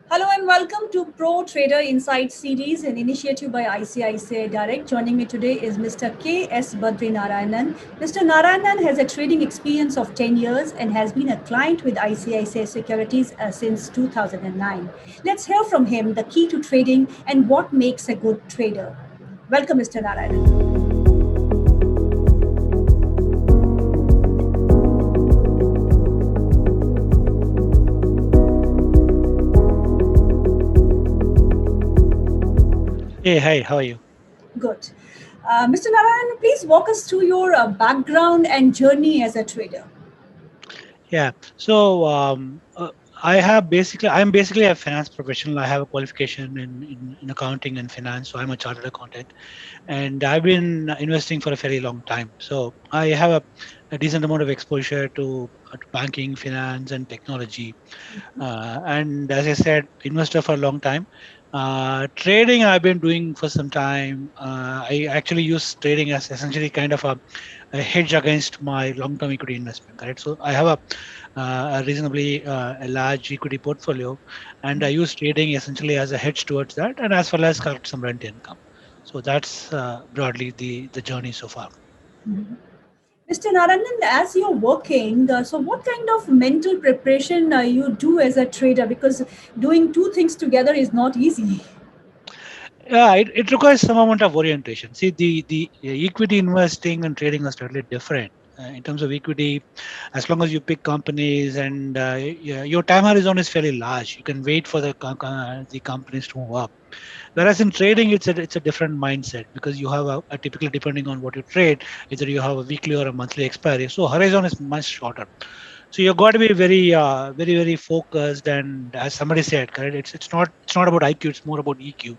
Hello and welcome to Pro Trader Insight series, an initiative by ICICI Direct. Joining me today is Mr. K.S. Badri Narayanan. Mr. Narayanan has a trading experience of 10 years and has been a client with ICICI Securities since 2009. Let's hear from him the key to trading and what makes a good trader. Welcome, Mr. Narayanan. Hey, hi, how are you? Good. Mr. Narayanan, please walk us through your background and journey as a trader. Yeah, so I'm basically a finance professional. I have a qualification in accounting and finance, so I'm a chartered accountant, and I've been investing for a very long time. So I have a decent amount of exposure to banking, finance, and technology. And as I said, investor for a long time. Trading I've been doing for some time. I actually use trading as essentially kind of a hedge against my long-term equity investment. Correct. So I have a reasonably a large equity portfolio, and I use trading essentially as a hedge towards that, and as well as collect some rent income. So that's broadly the journey so far. Mr. Narayanan, as you're working, so what kind of mental preparation you do as a trader? Because doing two things together is not easy. Yeah, it requires some amount of orientation. See, the equity investing and trading are slightly different. In terms of equity, as long as you pick companies and yeah, your time horizon is fairly large, you can wait for the companies to move up. Whereas in trading, it's a different mindset because you have a typically depending on what you trade, either you have a weekly or a monthly expiry. So horizon is much shorter. So you've got to be very focused. And as somebody said, correct, it's not about IQ, it's more about EQ.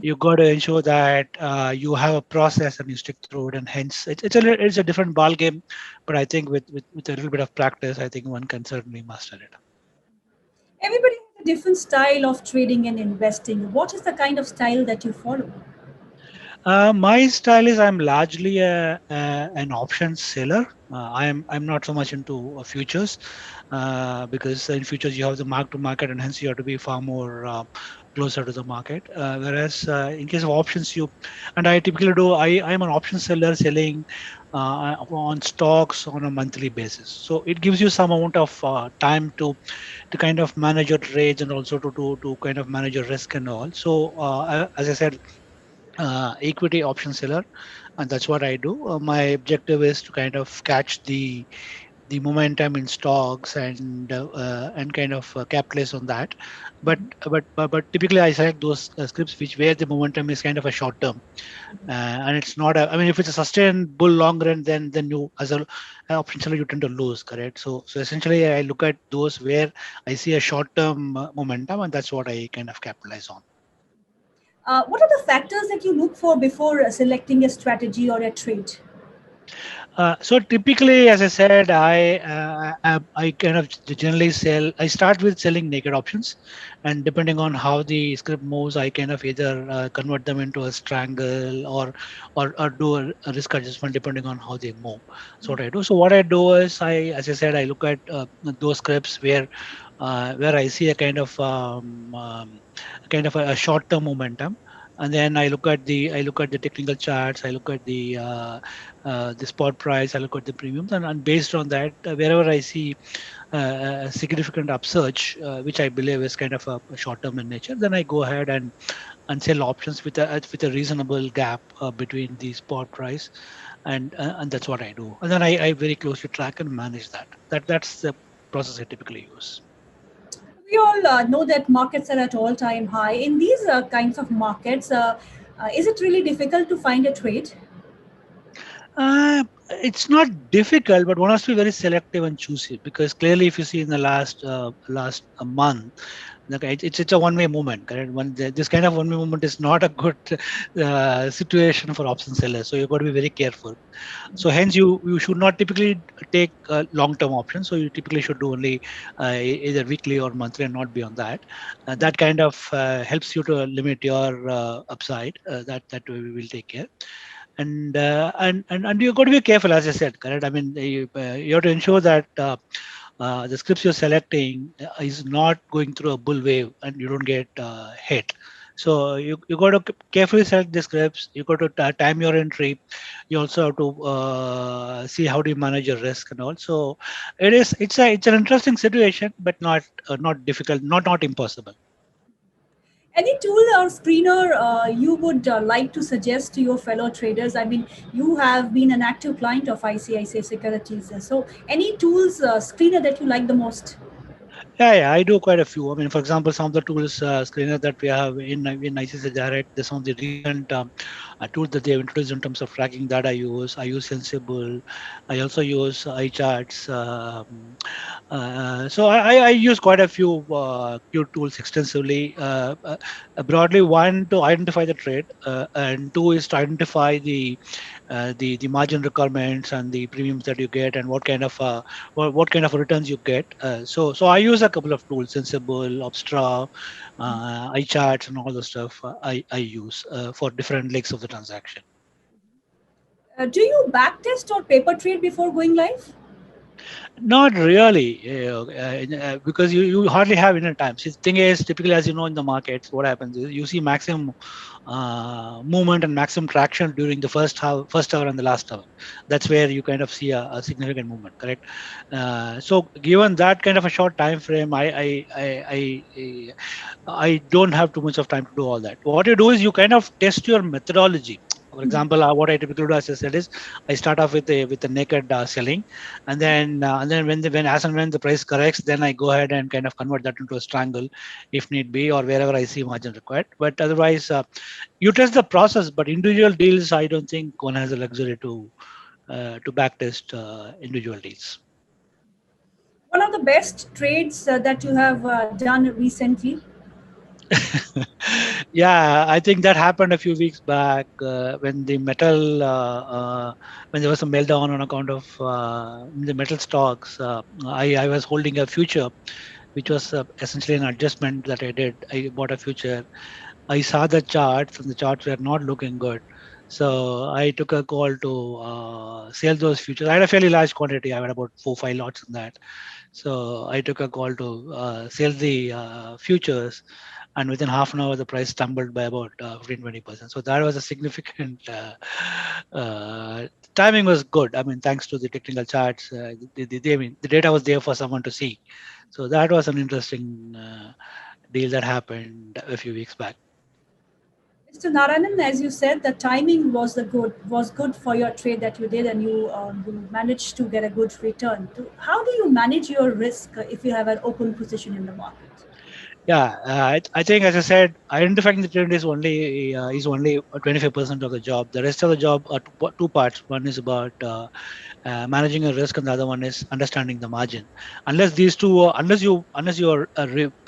You got to ensure that you have a process and you stick through it, and hence it's a different ball game. But I think with a little bit of practice, I think one can certainly master it. Everybody has a different style of trading and investing. What is the kind of style that you follow? My style is I'm largely an options seller. I'm not so much into futures because in futures you have the mark to market, and hence you have to be far more closer to the market. Whereas in case of options, and I typically do I'm an option seller selling on stocks on a monthly basis. So it gives you some amount of time to kind of manage your trades and also to kind of manage your risk and all. So as I said, equity option seller, and that's what I do. My objective is to kind of catch the momentum in stocks and kind of capitalize on that. But typically I select those scripts which where the momentum is kind of a short term, and it's not a. I mean, if it's a sustained bull long run, then you as a an option seller you tend to lose. Correct. So essentially I look at those where I see a short term momentum, and that's what I kind of capitalize on. What are the factors that you look for before selecting a strategy or a trade? So typically, as I said, I kind of generally sell. I start with selling naked options, and depending on how the script moves, I kind of either convert them into a strangle or do a risk adjustment depending on how they move. So what I do. So what I do is as I said, I look at those scripts where I see a kind of a short-term momentum, and then I look at the technical charts. I look at the spot price. I look at the premiums, and based on that, wherever I see a significant upsurge, which I believe is kind of a short-term in nature, then I go ahead and sell options with a reasonable gap between the spot price, and that's what I do. And then I very closely track and manage that. That's the process I typically use. We all know that markets are at all-time high. In these kinds of markets, is it really difficult to find a trade? It's not difficult, but one has to be very selective and choosy because clearly, if you see in the last a month, like it's a one-way movement. Correct? This kind of one-way movement is not a good situation for option sellers. So you've got to be very careful. So hence, you should not typically take long-term options. So you typically should do only either weekly or monthly, and not beyond that. That kind of helps you to limit your upside. That way we will take care. And you've got to be careful, as I said, correct. I mean, you have to ensure that the scripts you're selecting is not going through a bull wave and you don't get hit. So you got to carefully select the scripts. You got to time your entry. You also have to see how do you manage your risk and all. So it's an interesting situation, but not difficult, not impossible. Any tool or screener you would like to suggest to your fellow traders? I mean, you have been an active client of ICICI Securities. So, any tools, screener that you like the most? Yeah, I do quite a few. I mean, for example, some of the tools screener that we have in ICICI Direct, there's some of the recent tools that they have introduced in terms of tracking that I use. I use Sensible. I also use iCharts. So I use quite a few Q tools extensively. Broadly, one to identify the trade, and two is to identify the margin requirements and the premiums that you get and what kind of returns you get. So I use a couple of tools, Sensible, Obstra, iCharts, and all the stuff I use for different legs of the transaction. Do you backtest or paper trade before going live? Not really, because you hardly have enough time. See, the thing is, typically, as you know, in the markets, what happens is you see maximum movement and maximum traction during the first hour and the last hour. That's where you kind of see a significant movement, correct? So, given that kind of a short time frame, I don't have too much of time to do all that. What you do is you kind of test your methodology. For example, what I typically do, as I said, is I start off with a naked selling, and then when as and when the price corrects, then I go ahead and kind of convert that into a strangle, if need be, or wherever I see margin required. But otherwise, you test the process. But individual deals, I don't think one has the luxury to backtest individual deals. One of the best trades that you have done recently? Yeah, I think that happened a few weeks back when the metal when there was a meltdown on account of the metal stocks. I was holding a future, which was essentially an adjustment that I did. I bought a future. I saw the charts, and the charts were not looking good. So I took a call to sell those futures. I had a fairly large quantity. I had about 4 5 lots in that. So I took a call to sell the futures, and within half an hour, the price tumbled by about 15 20%. So that was a significant timing was good. I mean, thanks to the technical charts, I mean, the data was there for someone to see. So that was an interesting deal that happened a few weeks back. Mr. Narayanan, as you said, the timing was good for your trade that you did, and you managed to get a good return. How do you manage your risk if you have an open position in the market? Yeah, I think, as I said, identifying the trend is only 25% of the job. The rest of the job are two parts. One is about managing a risk, and the other one is understanding the margin. Unless you are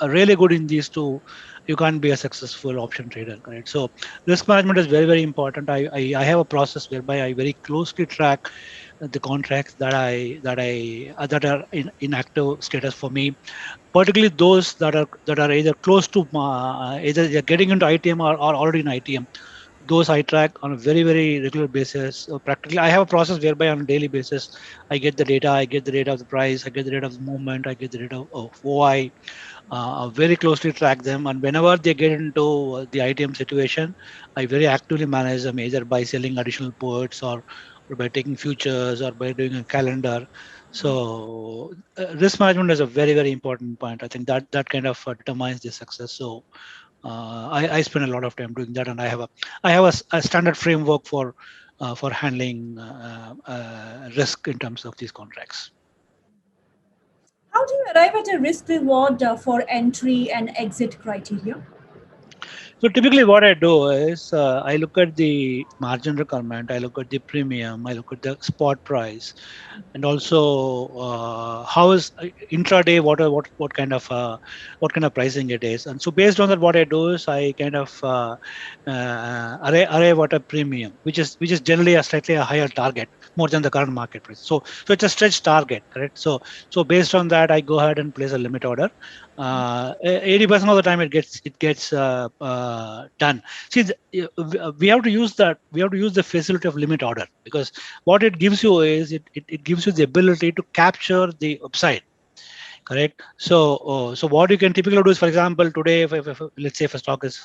really good in these two, you can't be a successful option trader, correct? So risk management is very important. I have a process whereby I very closely track the contracts that are in active status for me, particularly those that are either close to either they're getting into ITM or already in ITM. Those I track on a very regular basis. So practically, I have a process whereby on a daily basis, I get the data of the price, I get the data of the movement, I get the data of OI. Very closely track them, and whenever they get into the ITM situation, I very actively manage them, either by selling additional puts or by taking futures or by doing a calendar. So risk management is a very important point. I think that kind of determines the success. So I spend a lot of time doing that, and I have a standard framework for handling risk in terms of these contracts. How do you arrive at a risk reward for entry and exit criteria? So typically, what I do is I look at the margin requirement, I look at the premium, I look at the spot price, and also how is intraday, what kind of pricing it is. And so based on that, what I do is I kind of arrive at a premium, which is generally a slightly a higher target, more than the current market price. So it's a stretch target, correct? So based on that, I go ahead and place a limit order. 80% of the time it gets done. See, we have to use the facility of limit order, because what it gives you is it gives you the ability to capture the upside. correct? So what you can typically do is, for example, today, if let's say if a stock is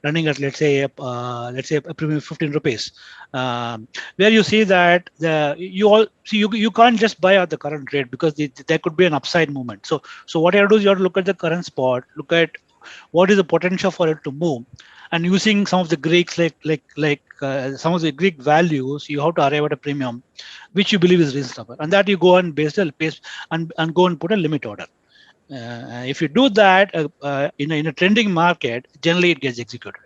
running at, let's say a premium 15 rupees, where you see that you all see, you can't just buy at the current rate, because there could be an upside movement. So what you have to do is you have to look at the current spot, look at what is the potential for it to move, and using some of the Greeks, some of the Greek values, you have to arrive at a premium which you believe is reasonable, and that you go and base and go and put a limit order. If you do that in a trending market, generally it gets executed.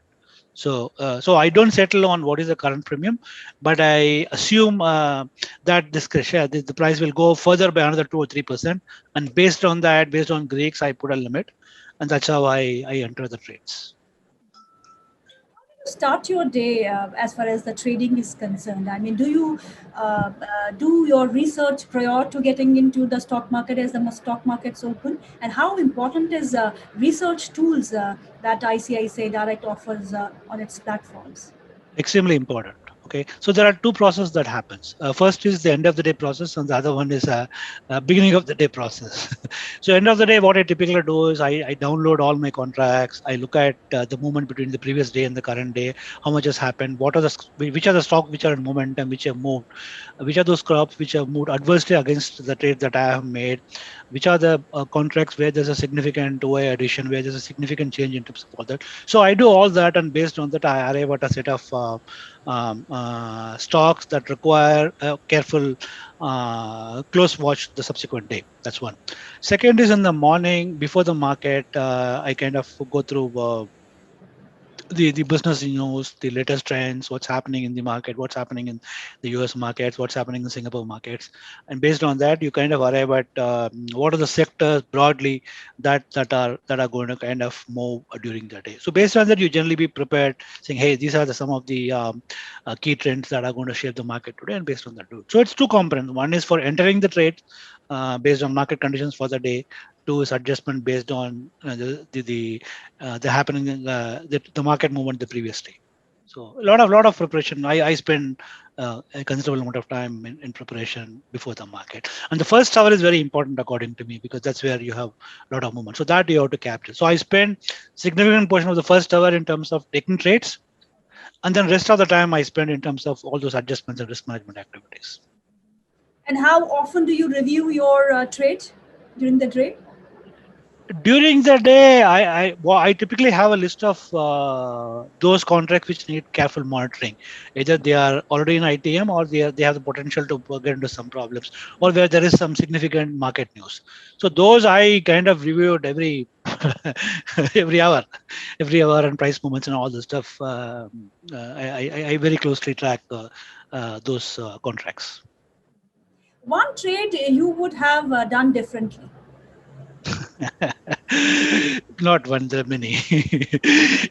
So I don't settle on what is the current premium, but I assume that the price will go further by another 2 or 3%, and based on that, based on Greeks, I put a limit, and that's how I enter the trades. Start your day as far as the trading is concerned? I mean, do you do your research prior to getting into the stock market as the stock market's open? And how important is research tools that ICICI Direct offers on its platforms? Extremely important. Okay, so there are two processes that happens. First is the end of the day process, and the other one is beginning of the day process. So end of the day, what I typically do is I download all my contracts. I look at the movement between the previous day and the current day, how much has happened, what are which are the stocks which are in momentum, which have moved, which are those crops which have moved adversely against the trade that I have made, which are the contracts where there's a significant OI addition, where there's a significant change in terms of all that. So I do all that, and based on that, I arrive at a set of stocks that require a careful close watch the subsequent day. That's one. Second is in the morning before the market, I kind of go through the business news, the latest trends, what's happening in the market, what's happening in the US markets, what's happening in Singapore markets, and based on that, you kind of arrive at what are the sectors broadly that are going to kind of move during the day. So based on that, you generally be prepared, saying, hey, these are some of the key trends that are going to shape the market today, and based on that, do it. So it's two components. One is for entering the trade based on market conditions for the day. Two is adjustment based on the happening the market movement the previous day. So a lot of preparation. I spend a considerable amount of time in preparation before the market. And the first hour is very important according to me, because that's where you have a lot of movement. So that you have to capture. So I spend significant portion of the first hour in terms of taking trades, and then rest of the time I spend in terms of all those adjustments and risk management activities. And how often do you review your trade during the day? During the day, I typically have a list of those contracts which need careful monitoring. Either they are already in ITM, or they have the potential to get into some problems, or where there is some significant market news. So those I kind of reviewed every every hour, and price movements and all the stuff. I very closely track those contracts. One trade you would have done differently? Not one, there are many.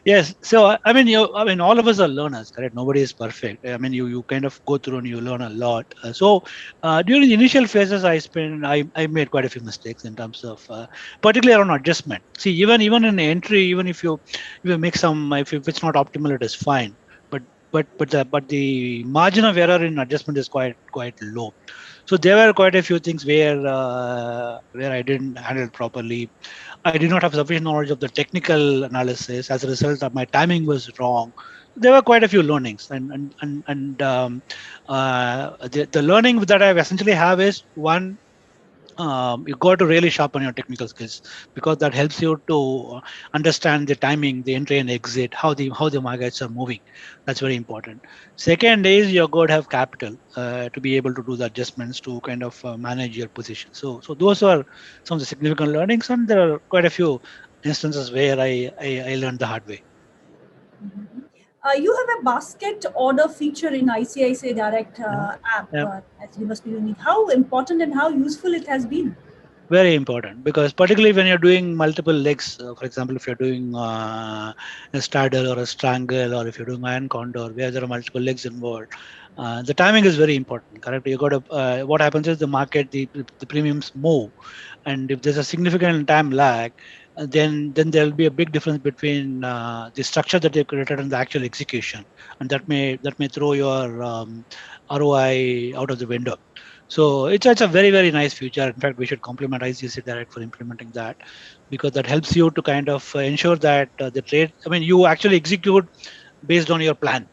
Yes. So I mean, all of us are learners, correct? Nobody is perfect. I mean, you kind of go through and you learn a lot. So during the initial phases, I made quite a few mistakes in terms of particularly around adjustment. See, even in entry, even if you make some, if it's not optimal, it is fine. But but the margin of error in adjustment is quite low. So there were quite a few things where I didn't handle it properly. I did not have sufficient knowledge of the technical analysis. As a result, my timing was wrong. There were quite a few learnings, and the learning that I essentially have is one. You got to really sharpen your technical skills, because that helps you to understand the timing, the entry and exit, how the markets are moving. That's very important. Second is you got to have capital to be able to do the adjustments to kind of manage your position. So those are some of the significant learnings, and there are quite a few instances where I learned the hard way. You have a basket order feature in ICICI Direct Yeah. app, Yeah. as you must be unique. How important and how useful it has been? Very important, because particularly when you're doing multiple legs, for example, if you're doing a straddle or a strangle, or if you're doing iron condor, where there are multiple legs involved, the timing is very important. Correct? You got to. What happens is the market, the premiums move, and if there's a significant time lag, then there'll be a big difference between the structure that they created and the actual execution, and that may throw your ROI out of the window. So it's a very, very nice feature. In fact, we should compliment ICICI Direct for implementing that, because that helps you to kind of ensure that the trade, I mean, you actually execute based on your plan,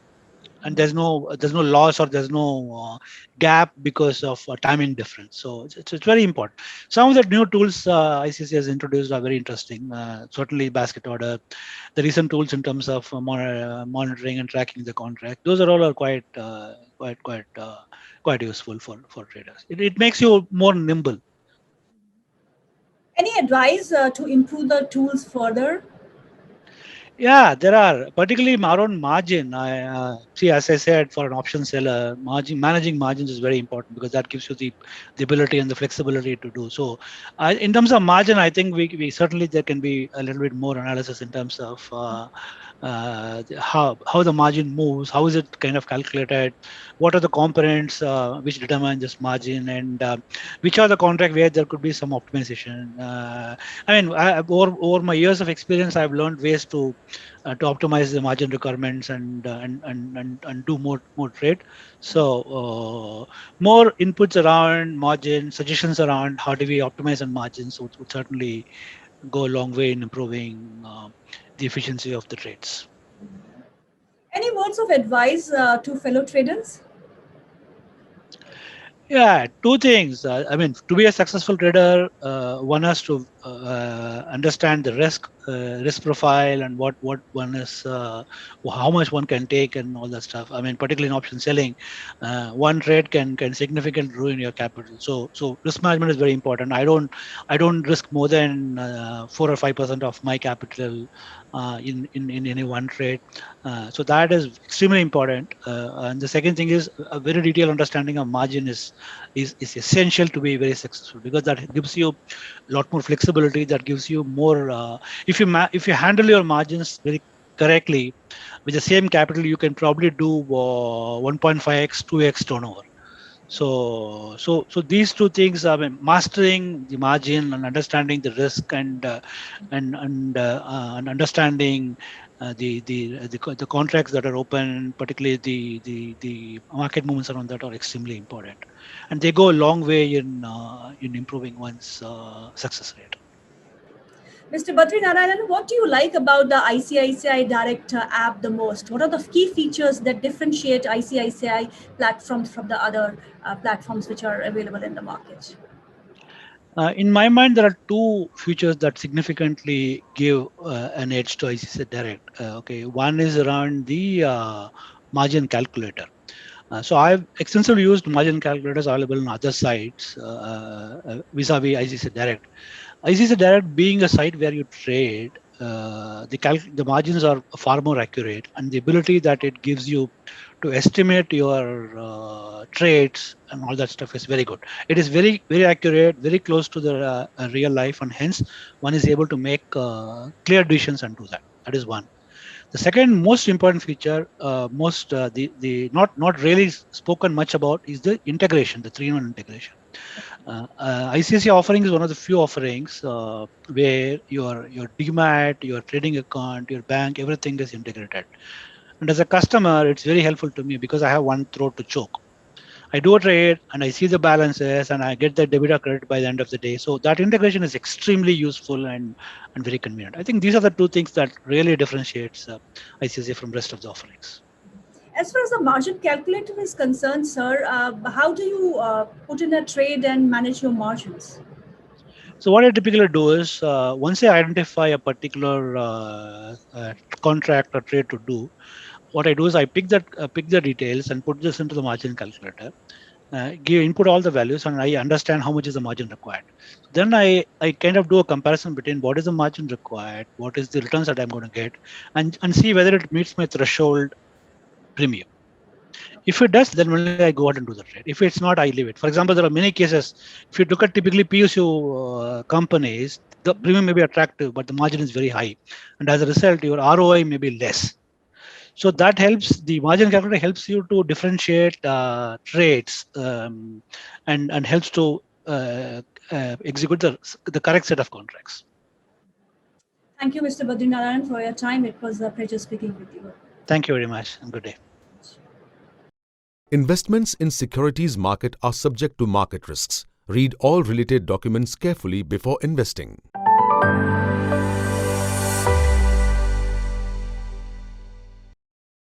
and there's no loss, or there's no gap because of timing difference. So it's very important. Some of the new tools ICC has introduced are very interesting. Certainly basket order, the recent tools in terms of monitoring and tracking the contract, those are all are quite useful for traders. It makes you more nimble. Any advice to improve the tools further? Yeah, there are, particularly around margin. I see, as I said, for an option seller, managing margins is very important, because that gives you the ability and the flexibility to do so. In terms of margin, I think we certainly, there can be a little bit more analysis in terms of how the margin moves, how is it kind of calculated, what are the components which determine this margin, and which are the contract where there could be some optimization. I mean, over my years of experience, I've learned ways to optimize the margin requirements, and do more trade. So more inputs around margin, suggestions around how do we optimize on margins would certainly go a long way in improving the efficiency of the trades. Any words of advice to fellow traders? Yeah, two things. I mean, to be a successful trader, one has to understand the risk profile, and what one is, how much one can take, and all that stuff. I mean, particularly in option selling, one trade can significantly ruin your capital. So risk management is very important. I don't risk more than 4 or 5% of my capital in any one trade. So that is extremely important. And the second thing is, a very detailed understanding of margin is essential to be very successful, because that gives you a lot more flexibility. That gives you more. If you handle your margins very correctly, with the same capital, you can probably do 1.5x, 2x turnover. So these two things, I mean, mastering the margin and understanding the risk, and understanding the contracts that are open, particularly the market movements around that, are extremely important, and they go a long way in improving one's success rate. Mr. Badri Narayanan, what do you like about the ICICI Direct app the most? What are the key features that differentiate ICICI platforms from the other platforms which are available in the market? In my mind, there are two features that significantly give an edge to ICC Direct. Okay, one is around the margin calculator. So I've extensively used margin calculators available on other sites vis-a-vis ICC Direct. ICC Direct being a site where you trade, the margins are far more accurate, and the ability that it gives you to estimate your trades and all that stuff is very good. It is very, very accurate, very close to the real life, and hence one is able to make clear decisions and do that. That is one. The second most important feature, most the not really spoken much about, is the integration, the 3-in-1 integration. ICICI offering is one of the few offerings where your demat, your trading account, your bank, everything is integrated. And as a customer, it's very helpful to me, because I have one throat to choke. I do a trade and I see the balances, and I get the debit or credit by the end of the day. So that integration is extremely useful and very convenient. I think these are the two things that really differentiates ICICI from rest of the offerings. As far as the margin calculator is concerned, sir, how do you put in a trade and manage your margins? So what I typically do is, once I identify a particular contract or trade to do, what I do is I pick the details and put this into the margin calculator, give input all the values, and I understand how much is the margin required. Then I kind of do a comparison between what is the margin required, what is the returns that I'm going to get, and see whether it meets my threshold premium. If it does, then only I go out and do the trade. If it's not, I leave it. For example, there are many cases. If you look at typically PSU companies, the premium may be attractive, but the margin is very high, and as a result, your ROI may be less. So that helps. The margin calculator helps you to differentiate trades, and helps to execute the correct set of contracts. Thank you, Mr. Badri Narayanan, for your time. It was a pleasure speaking with you. Thank you very much, and good day. Investments in securities market are subject to market risks. Read all related documents carefully before investing.